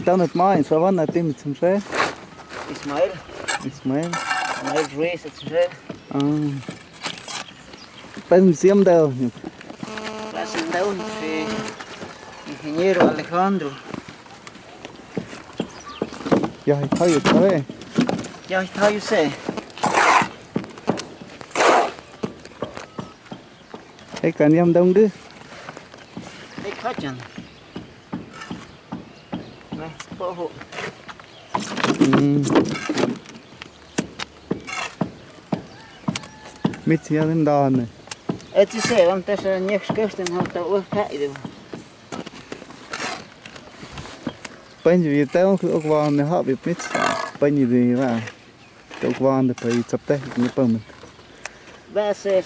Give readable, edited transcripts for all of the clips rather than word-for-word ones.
Staan het maar in Savannah Tim zum Schä. Ismael Ismael. Ruiz het Schä. Ben siam đâu. Presentado ingeniero Alejandro. Ja, ik hou je twee. Ja, ik ga je zeggen. Ik kan jam đông đi. Ik ga het. Nee, boven. Mit hier in daar. Het is zo, want als er niks kost, dan houdt dat ook kijken. Ben je weer tao ook wel ne hap met mit. Ben je die waar. Ook wel de bij het te ne pom. Va a ser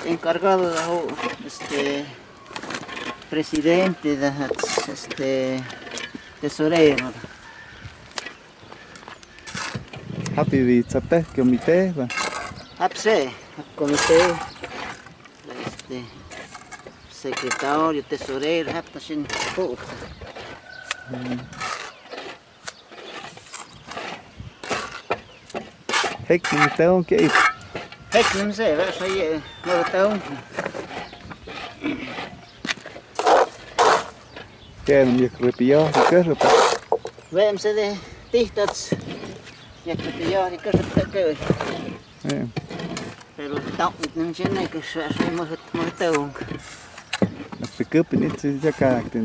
encargado de presidente de tesorero. Hap je weer te comité. Hapse, comité, secretario, tesorero, hap dat zijn goed. Ik moet tao ke. Ik neem ze, waar zou je nog doen? Ken je krepia, kerp. We hebben ze de dicht dat je kunt de jaren kunnen. Ja. Pero dat niet neem je niet, dus we moeten doen. Dat kup niet ja karakter.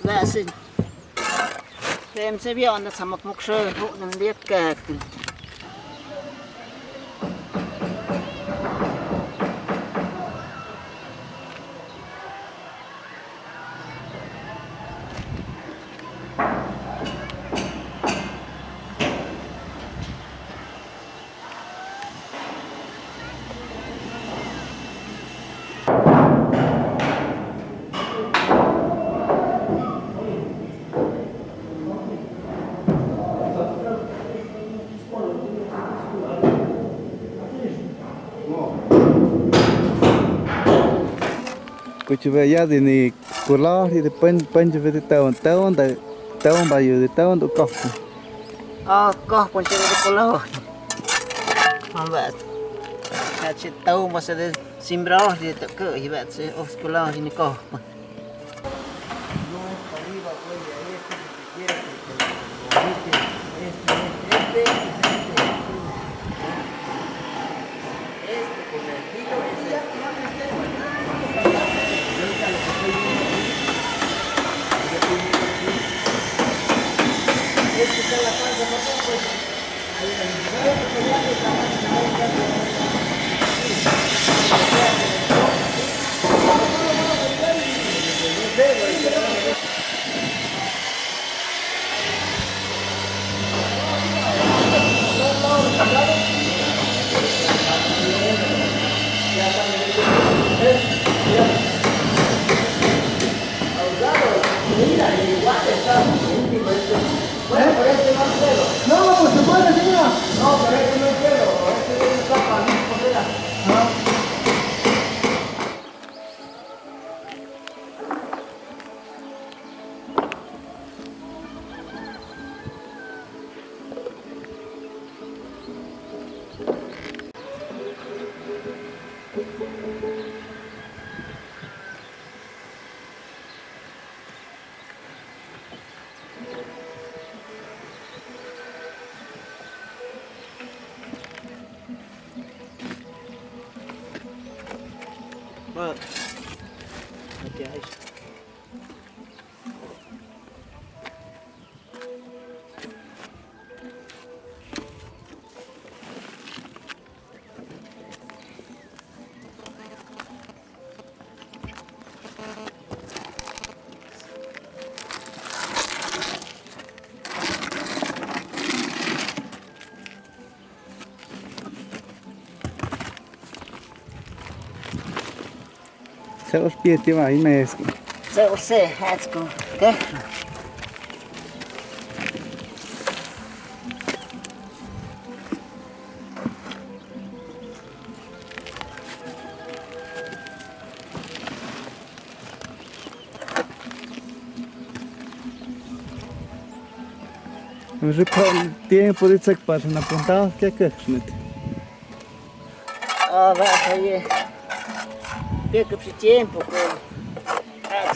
We hebben ze weer aan dat samen moet zo goed en dit kijken. Pues yo veía de ni color y después yo veía tao bao nhiêu tao độ cọc. Có con chơi được color. Không vậy. Hạt sẽ tàu mà sẽ simbrar thì tự cỡ như vậy sẽ color thì có. No, por supuesto, señor. No, pero este no es pelo, este es capa, no polera. Vâng. Okay. Se os pieti vai mesmo. Se hatsko. Okay. Уже tiempo de check para na apuntado que köksnet. Vợ thấy biết cấp sĩ chém của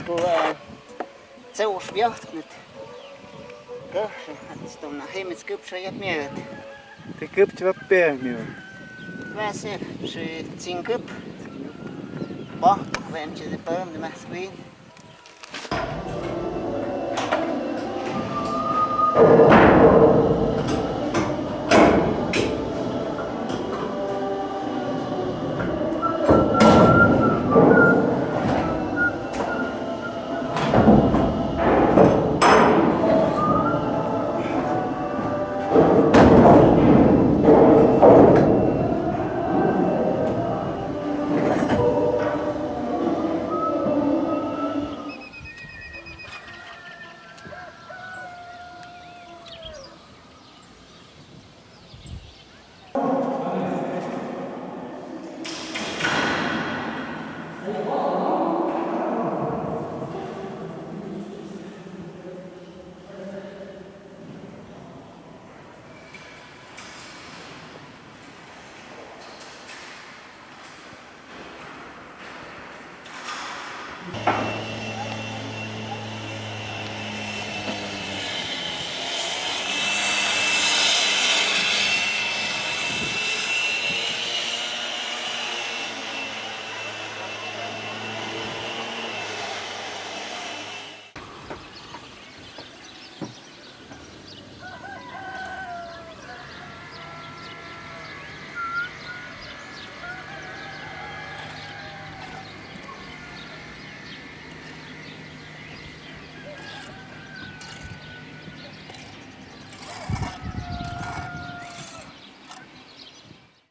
cô châu biếc nè cơ tôm na hay mình cấp sĩ mẹ Te köp cho pe mi. và sẽ sĩ chính cấp bỏ về em chỉ để bơm để mà squeeze